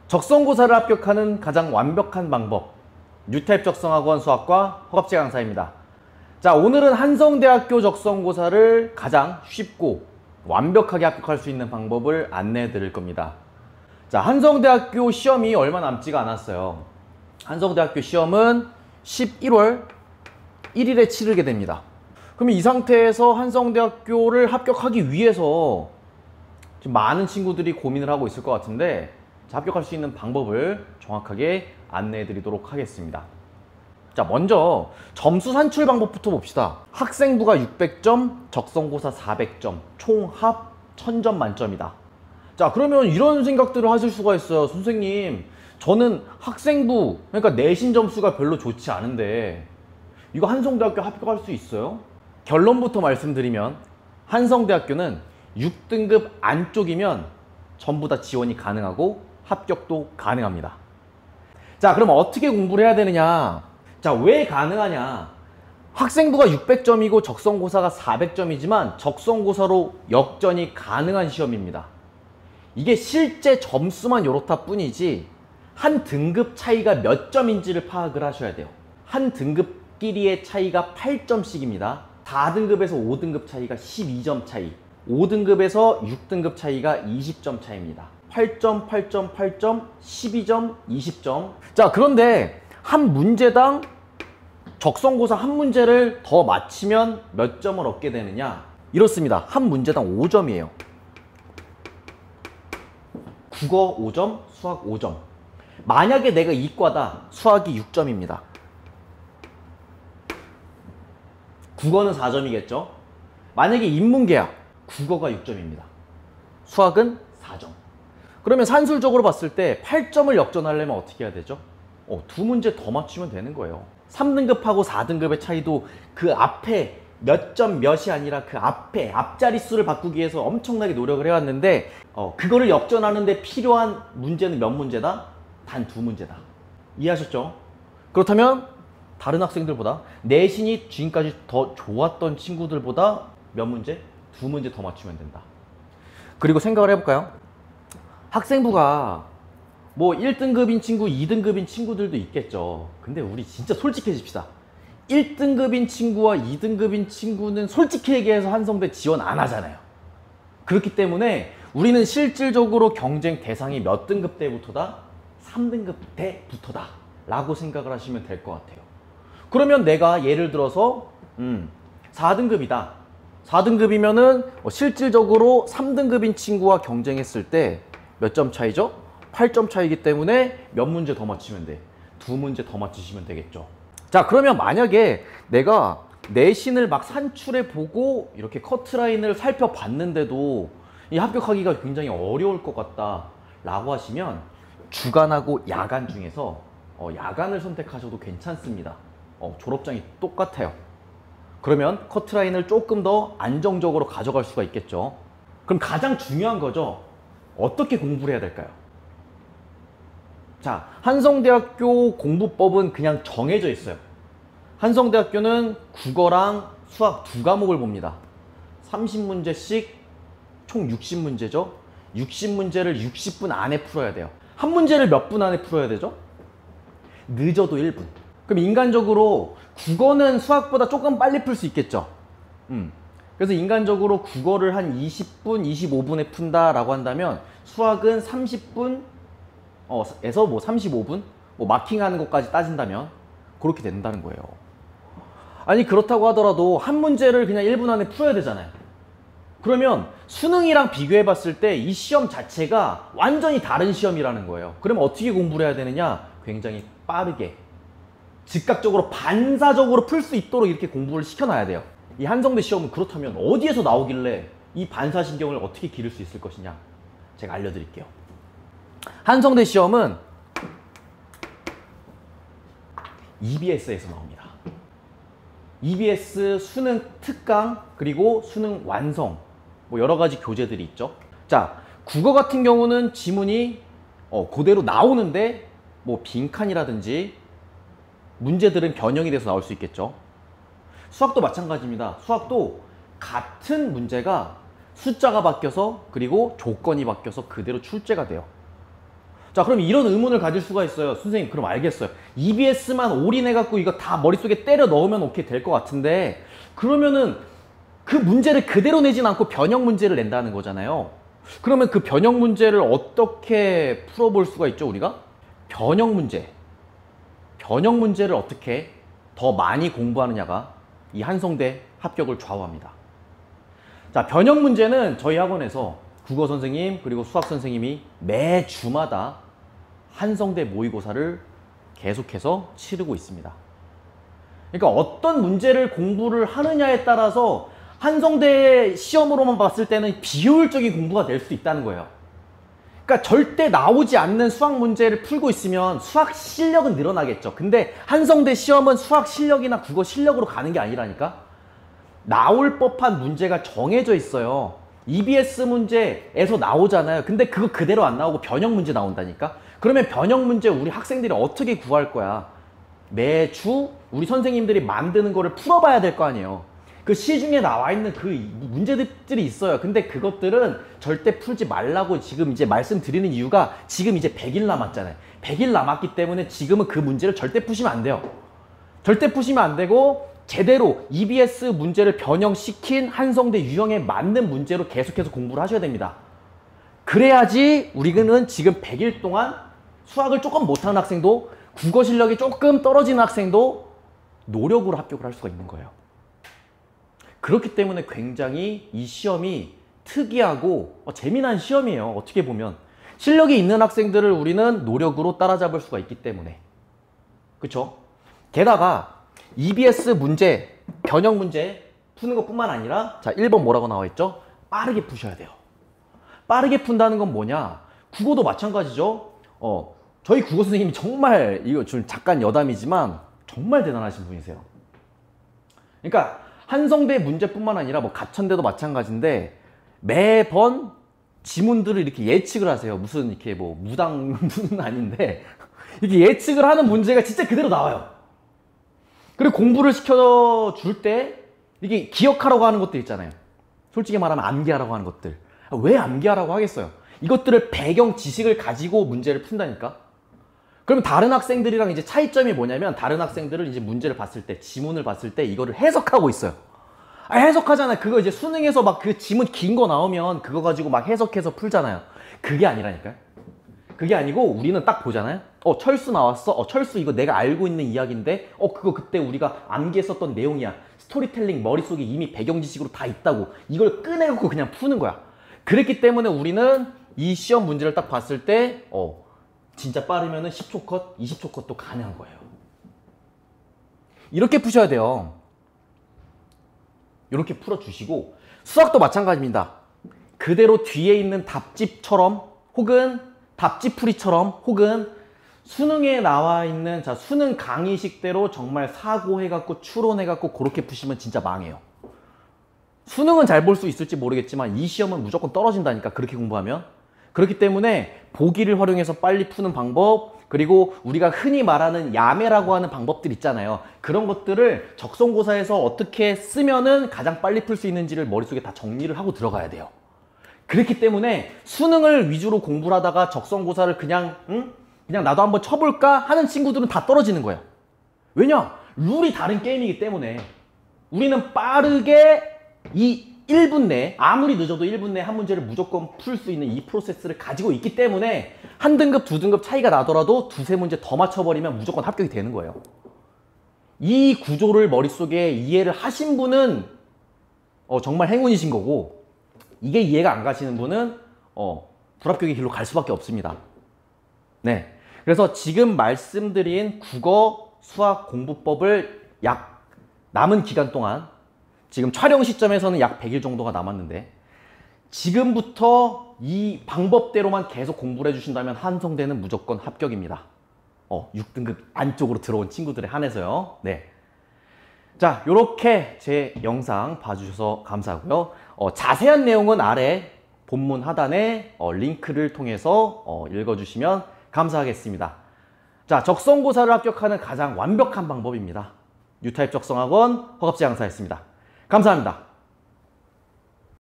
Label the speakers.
Speaker 1: 적성고사를 합격하는 가장 완벽한 방법, 뉴타입 적성학원 수학과 허갑지 강사입니다. 자, 오늘은 한성대학교 적성고사를 가장 쉽고 완벽하게 합격할 수 있는 방법을 안내해 드릴 겁니다. 자, 한성대학교 시험이 얼마 남지가 않았어요. 한성대학교 시험은 11월 1일에 치르게 됩니다. 그러면 이 상태에서 한성대학교를 합격하기 위해서 지금 많은 친구들이 고민을 하고 있을 것 같은데, 자, 합격할 수 있는 방법을 정확하게 안내해 드리도록 하겠습니다. 자, 먼저 점수 산출 방법부터 봅시다. 학생부가 600점, 적성고사 400점, 총 합 1000점 만점이다. 자, 그러면 이런 생각들을 하실 수가 있어요. 선생님, 저는 학생부, 그러니까 내신 점수가 별로 좋지 않은데 이거 한성대학교 합격할 수 있어요? 결론부터 말씀드리면 한성대학교는 6등급 안쪽이면 전부 다 지원이 가능하고 합격도 가능합니다. 자, 그럼 어떻게 공부를 해야 되느냐? 자, 왜 가능하냐? 학생부가 600점이고 적성고사가 400점이지만 적성고사로 역전이 가능한 시험입니다. 이게 실제 점수만 요렇다 뿐이지 한 등급 차이가 몇 점인지를 파악을 하셔야 돼요. 한 등급끼리의 차이가 8점씩입니다. 4등급에서 5등급 차이가 12점 차이, 5등급에서 6등급 차이가 20점 차이입니다. 8점, 8점, 8점, 12점, 20점. 자, 그런데 한 문제당 적성고사 한 문제를 더 맞히면 몇 점을 얻게 되느냐? 이렇습니다. 한 문제당 5점이에요. 국어 5점, 수학 5점. 만약에 내가 이과다, 수학이 6점입니다. 국어는 4점이겠죠? 만약에 인문계야, 국어가 6점입니다. 수학은 4점. 그러면 산술적으로 봤을 때 8점을 역전하려면 어떻게 해야 되죠? 두 문제 더 맞추면 되는 거예요. 3등급하고 4등급의 차이도 그 앞에 몇 점 몇이 아니라 그 앞에 앞자리 수를 바꾸기 위해서 엄청나게 노력을 해왔는데 그거를 역전하는데 필요한 문제는 몇 문제다? 단 2문제다. 이해하셨죠? 그렇다면 다른 학생들보다 내신이 지금까지 더 좋았던 친구들보다 몇 문제? 2문제 더 맞추면 된다. 그리고 생각을 해볼까요? 학생부가 뭐 1등급인 친구, 2등급인 친구들도 있겠죠. 근데 우리 진짜 솔직해집시다. 1등급인 친구와 2등급인 친구는 솔직히 얘기해서 한성대 지원 안 하잖아요. 그렇기 때문에 우리는 실질적으로 경쟁 대상이 몇 등급 때부터다? 3등급 때부터다 라고 생각을 하시면 될 것 같아요. 그러면 내가 예를 들어서 4등급이다. 4등급이면은 실질적으로 3등급인 친구와 경쟁했을 때 몇 점 차이죠? 8점 차이기 때문에 몇 문제 더 맞추면 돼? 2문제 더 맞추시면 되겠죠. 자, 그러면 만약에 내가 내신을 막 산출해 보고 이렇게 커트라인을 살펴봤는데도 이 합격하기가 굉장히 어려울 것 같다 라고 하시면 주간하고 야간 중에서 야간을 선택하셔도 괜찮습니다. 졸업장이 똑같아요. 그러면 커트라인을 조금 더 안정적으로 가져갈 수가 있겠죠. 그럼 가장 중요한 거죠. 어떻게 공부를 해야 될까요? 자, 한성대학교 공부법은 그냥 정해져 있어요. 한성대학교는 국어랑 수학 2과목을 봅니다. 30문제씩 총 60문제죠. 60문제를 60분 안에 풀어야 돼요. 한 문제를 몇 분 안에 풀어야 되죠? 늦어도 1분. 그럼 인간적으로 국어는 수학보다 조금 빨리 풀 수 있겠죠. 그래서 인간적으로 국어를 한 20분, 25분에 푼다라고 한다면 수학은 30분 에서 뭐 35분? 뭐 마킹하는 것까지 따진다면 그렇게 된다는 거예요. 아니, 그렇다고 하더라도 한 문제를 그냥 1분 안에 풀어야 되잖아요. 그러면 수능이랑 비교해 봤을 때 이 시험 자체가 완전히 다른 시험이라는 거예요. 그러면 어떻게 공부를 해야 되느냐? 굉장히 빠르게, 즉각적으로, 반사적으로 풀 수 있도록 이렇게 공부를 시켜놔야 돼요. 이 한성대 시험은 그렇다면 어디에서 나오길래 이 반사신경을 어떻게 기를 수 있을 것이냐? 제가 알려드릴게요. 한성대 시험은 EBS에서 나옵니다. EBS 수능 특강 그리고 수능 완성, 뭐 여러 가지 교재들이 있죠. 자, 국어 같은 경우는 지문이 그대로 나오는데 뭐 빈칸이라든지 문제들은 변형이 돼서 나올 수 있겠죠. 수학도 마찬가지입니다. 수학도 같은 문제가 숫자가 바뀌어서 그리고 조건이 바뀌어서 그대로 출제가 돼요. 자, 그럼 이런 의문을 가질 수가 있어요. 선생님, 그럼 알겠어요. EBS만 올인해갖고 이거 다 머릿속에 때려 넣으면 오케이 될 것 같은데, 그러면은 그 문제를 그대로 내진 않고 변형 문제를 낸다는 거잖아요. 그러면 그 변형 문제를 어떻게 풀어볼 수가 있죠, 우리가? 변형 문제를 어떻게 더 많이 공부하느냐가 이 한성대 합격을 좌우합니다. 자, 변형 문제는 저희 학원에서 국어 선생님 그리고 수학 선생님이 매 주마다 한성대 모의고사를 계속해서 치르고 있습니다. 그러니까 어떤 문제를 공부를 하느냐에 따라서 한성대 시험으로만 봤을 때는 비효율적인 공부가 될 수 있다는 거예요. 그러니까 절대 나오지 않는 수학 문제를 풀고 있으면 수학 실력은 늘어나겠죠. 근데 한성대 시험은 수학 실력이나 국어 실력으로 가는 게 아니라니까. 나올 법한 문제가 정해져 있어요. EBS 문제에서 나오잖아요. 근데 그거 그대로 안 나오고 변형 문제 나온다니까. 그러면 변형 문제 우리 학생들이 어떻게 구할 거야? 매주 우리 선생님들이 만드는 거를 풀어봐야 될 거 아니에요. 그 시중에 나와 있는 그 문제들이 있어요. 근데 그것들은 절대 풀지 말라고 지금 이제 말씀드리는 이유가 지금 이제 100일 남았잖아요. 100일 남았기 때문에 지금은 그 문제를 절대 푸시면 안 돼요. 절대 푸시면 안 되고 제대로 EBS 문제를 변형시킨 한성대 유형에 맞는 문제로 계속해서 공부를 하셔야 됩니다. 그래야지 우리는 지금 100일 동안 수학을 조금 못하는 학생도 국어 실력이 조금 떨어지는 학생도 노력으로 합격을 할 수가 있는 거예요. 그렇기 때문에 굉장히 이 시험이 특이하고 재미난 시험이에요. 어떻게 보면 실력이 있는 학생들을 우리는 노력으로 따라잡을 수가 있기 때문에. 그쵸? 게다가 EBS 문제, 변형 문제 푸는 것뿐만 아니라 자 1번 뭐라고 나와 있죠? 빠르게 푸셔야 돼요. 빠르게 푼다는 건 뭐냐? 국어도 마찬가지죠. 저희 국어 선생님이 정말 이거 좀 잠깐 여담이지만 정말 대단하신 분이세요. 그러니까 한성대 문제뿐만 아니라 뭐 가천대도 마찬가지인데 매번 지문들을 이렇게 예측을 하세요. 무슨 이렇게 뭐 무당은 아닌데 이렇게 예측을 하는 문제가 진짜 그대로 나와요. 그리고 공부를 시켜줄 때 이게 기억하라고 하는 것들 있잖아요. 솔직히 말하면 암기하라고 하는 것들. 왜 암기하라고 하겠어요? 이것들을 배경 지식을 가지고 문제를 푼다니까. 그럼 다른 학생들이랑 이제 차이점이 뭐냐면 다른 학생들은 이제 문제를 봤을 때 지문을 봤을 때 이거를 해석하고 있어요. 해석하잖아요. 그거 이제 수능에서 막 그 지문 긴 거 나오면 그거 가지고 막 해석해서 풀잖아요. 그게 아니라니까요. 그게 아니고 우리는 딱 보잖아요. 철수 나왔어. 철수 이거 내가 알고 있는 이야기인데 그거 그때 우리가 암기했었던 내용이야. 스토리텔링 머릿속에 이미 배경 지식으로 다 있다고. 이걸 꺼내고 그냥 푸는 거야. 그랬기 때문에 우리는 이 시험 문제를 딱 봤을 때 진짜 빠르면은 10초 컷, 20초 컷도 가능한 거예요. 이렇게 푸셔야 돼요. 이렇게 풀어주시고 수학도 마찬가지입니다. 그대로 뒤에 있는 답집처럼 혹은 답집풀이처럼 혹은 수능에 나와 있는 수능 강의식대로 정말 사고해갖고 추론해갖고 그렇게 푸시면 진짜 망해요. 수능은 잘 볼 수 있을지 모르겠지만 이 시험은 무조건 떨어진다니까 그렇게 공부하면. 그렇기 때문에 보기를 활용해서 빨리 푸는 방법 그리고 우리가 흔히 말하는 야매라고 하는 방법들 있잖아요. 그런 것들을 적성고사에서 어떻게 쓰면은 가장 빨리 풀 수 있는지를 머릿속에 다 정리를 하고 들어가야 돼요. 그렇기 때문에 수능을 위주로 공부를 하다가 적성고사를 그냥 나도 한번 쳐볼까 하는 친구들은 다 떨어지는 거예요. 왜냐? 룰이 다른 게임이기 때문에 우리는 빠르게 이 1분 내에 아무리 늦어도 1분 내에 한 문제를 무조건 풀 수 있는 이 프로세스를 가지고 있기 때문에 한 등급, 두 등급 차이가 나더라도 두세 문제 더 맞춰버리면 무조건 합격이 되는 거예요. 이 구조를 머릿속에 이해를 하신 분은 정말 행운이신 거고 이게 이해가 안 가시는 분은 불합격의 길로 갈 수밖에 없습니다. 네, 그래서 지금 말씀드린 국어, 수학 공부법을 약 남은 기간 동안 지금 촬영 시점에서는 약 100일 정도가 남았는데 지금부터 이 방법대로만 계속 공부를 해주신다면 한성대는 무조건 합격입니다. 6등급 안쪽으로 들어온 친구들에 한해서요. 네. 자, 요렇게 제 영상 봐주셔서 감사하고요. 자세한 내용은 아래 본문 하단에 링크를 통해서 읽어주시면 감사하겠습니다. 자, 적성고사를 합격하는 가장 완벽한 방법입니다. 뉴타입 적성학원 허갑지 강사였습니다. 감사합니다.